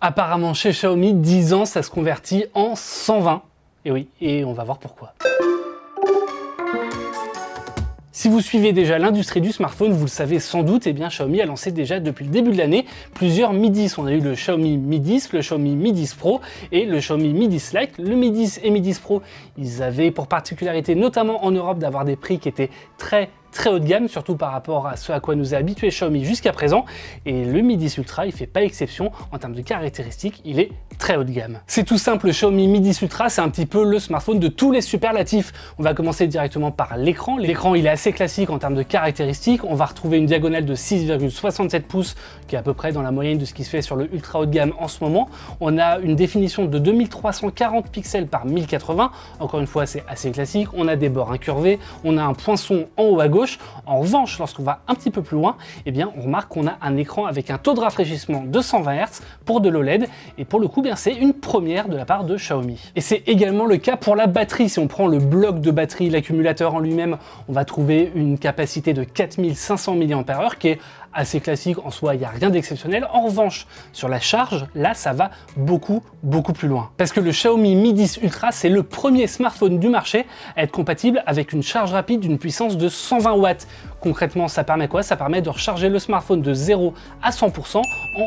Apparemment chez Xiaomi, 10 ans, ça se convertit en 120. Et oui, et on va voir pourquoi. Si vous suivez déjà l'industrie du smartphone, vous le savez sans doute, eh bien Xiaomi a lancé déjà depuis le début de l'année plusieurs Mi 10. On a eu le Xiaomi Mi 10, le Xiaomi Mi 10 Pro et le Xiaomi Mi 10 Lite. Le Mi 10 et Mi 10 Pro, ils avaient pour particularité, notamment en Europe, d'avoir des prix qui étaient très haut de gamme, surtout par rapport à ce à quoi nous a habitué Xiaomi jusqu'à présent. Et le Mi 10 Ultra, il fait pas exception en termes de caractéristiques, il est très haut de gamme. C'est tout simple, le Xiaomi Mi 10 Ultra, c'est un petit peu le smartphone de tous les superlatifs. On va commencer directement par l'écran. L'écran, il est assez classique en termes de caractéristiques. On va retrouver une diagonale de 6,67 pouces, qui est à peu près dans la moyenne de ce qui se fait sur le ultra haut de gamme en ce moment. On a une définition de 2340 pixels par 1080. Encore une fois, c'est assez classique. On a des bords incurvés. On a un poinçon en haut à gauche. En revanche, lorsqu'on va un petit peu plus loin, eh bien, on remarque qu'on a un écran avec un taux de rafraîchissement de 120 Hz pour de l'OLED. Et pour le coup, bien, c'est une première de la part de Xiaomi. Et c'est également le cas pour la batterie. Si on prend le bloc de batterie, l'accumulateur en lui-même, on va trouver une capacité de 4500 mAh qui est assez classique en soi, il n'y a rien d'exceptionnel. En revanche, sur la charge, là, ça va beaucoup plus loin. Parce que le Xiaomi Mi 10 Ultra, c'est le premier smartphone du marché à être compatible avec une charge rapide d'une puissance de 120 watts. Concrètement, ça permet quoi? Ça permet de recharger le smartphone de 0 à 100% en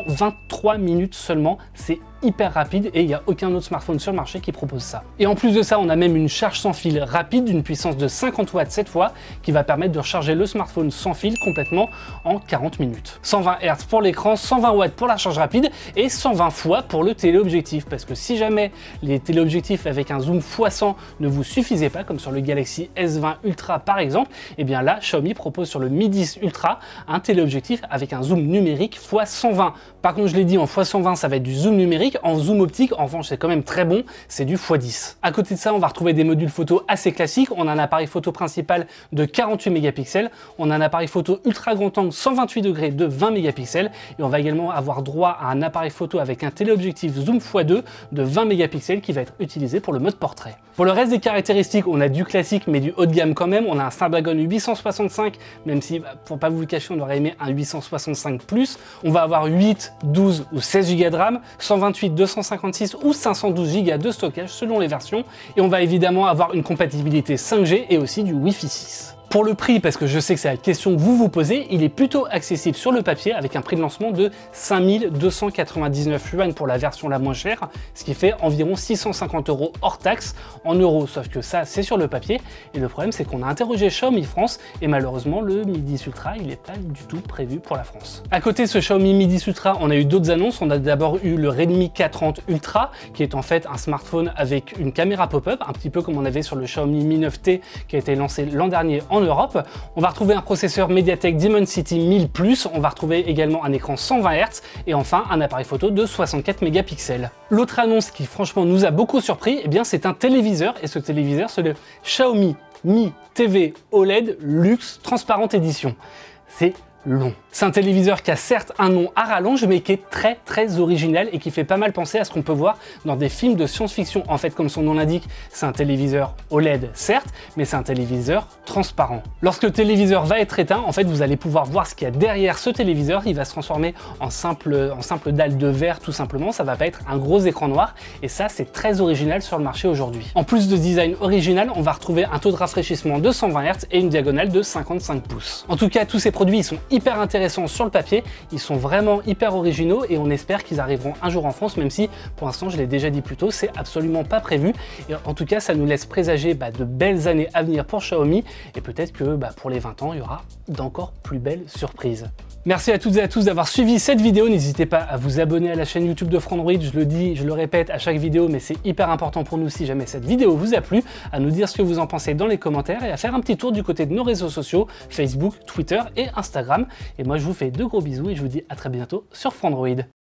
23 minutes seulement. C'est hyper rapide et il n'y a aucun autre smartphone sur le marché qui propose ça. Et en plus de ça, on a même une charge sans fil rapide d'une puissance de 50 watts cette fois, qui va permettre de recharger le smartphone sans fil complètement en 40 minutes. 120 Hz pour l'écran, 120 watts pour la charge rapide et 120 fois pour le téléobjectif. Parce que si jamais les téléobjectifs avec un zoom x100 ne vous suffisaient pas, comme sur le Galaxy S20 Ultra par exemple, et bien là, Xiaomi propose sur le Mi 10 Ultra un téléobjectif avec un zoom numérique x120. Par contre, je l'ai dit, en x120, ça va être du zoom numérique. En zoom optique, en revanche, c'est quand même très bon, c'est du x10. À côté de ça, on va retrouver des modules photo assez classiques. On a un appareil photo principal de 48 mégapixels. On a un appareil photo ultra grand angle 128 degrés de 20 mégapixels. Et on va également avoir droit à un appareil photo avec un téléobjectif zoom x2 de 20 mégapixels qui va être utilisé pour le mode portrait. Pour le reste des caractéristiques, on a du classique mais du haut de gamme quand même. On a un Snapdragon 865, même si, pour pas vous le cacher, on aurait aimé un 865+. On va avoir 8, 12 ou 16 Go de RAM, 128, 256 ou 512 Go de stockage selon les versions. Et on va évidemment avoir une compatibilité 5G et aussi du Wi-Fi 6. Pour le prix, parce que je sais que c'est la question que vous vous posez, il est plutôt accessible sur le papier avec un prix de lancement de 5299 yuan pour la version la moins chère, ce qui fait environ 650 € hors taxe en euros, sauf que ça c'est sur le papier. Et le problème c'est qu'on a interrogé Xiaomi France et malheureusement le Mi 10 Ultra il n'est pas du tout prévu pour la France. À côté de ce Xiaomi Mi 10 Ultra, on a eu d'autres annonces. On a d'abord eu le Redmi K30 Ultra qui est en fait un smartphone avec une caméra pop-up, un petit peu comme on avait sur le Xiaomi Mi 9T qui a été lancé l'an dernier en Europe. On va retrouver un processeur MediaTek Dimensity 1000+, on va retrouver également un écran 120 Hz et enfin un appareil photo de 64 mégapixels. L'autre annonce qui franchement nous a beaucoup surpris, eh bien c'est un téléviseur et ce téléviseur c'est le Xiaomi Mi TV OLED Luxe Transparente Edition. C'est long. C'est un téléviseur qui a certes un nom à rallonge, mais qui est très original et qui fait pas mal penser à ce qu'on peut voir dans des films de science-fiction. En fait, comme son nom l'indique, c'est un téléviseur OLED, certes, mais c'est un téléviseur transparent. Lorsque le téléviseur va être éteint, en fait, vous allez pouvoir voir ce qu'il y a derrière ce téléviseur. Il va se transformer en simple dalle de verre, tout simplement. Ça va pas être un gros écran noir. Et ça, c'est très original sur le marché aujourd'hui. En plus de design original, on va retrouver un taux de rafraîchissement de 120 Hz et une diagonale de 55 pouces. En tout cas, tous ces produits, ils sont hyper intéressants sur le papier, ils sont vraiment hyper originaux et on espère qu'ils arriveront un jour en France, même si pour l'instant je l'ai déjà dit plus tôt, c'est absolument pas prévu. Et en tout cas ça nous laisse présager de belles années à venir pour Xiaomi et peut-être que pour les 20 ans il y aura d'encore plus belles surprises. Merci à toutes et à tous d'avoir suivi cette vidéo. N'hésitez pas à vous abonner à la chaîne YouTube de Frandroid. Je le dis, je le répète à chaque vidéo, mais c'est hyper important pour nous si jamais cette vidéo vous a plu, à nous dire ce que vous en pensez dans les commentaires et à faire un petit tour du côté de nos réseaux sociaux, Facebook, Twitter et Instagram. Et moi, je vous fais de gros bisous et je vous dis à très bientôt sur Frandroid.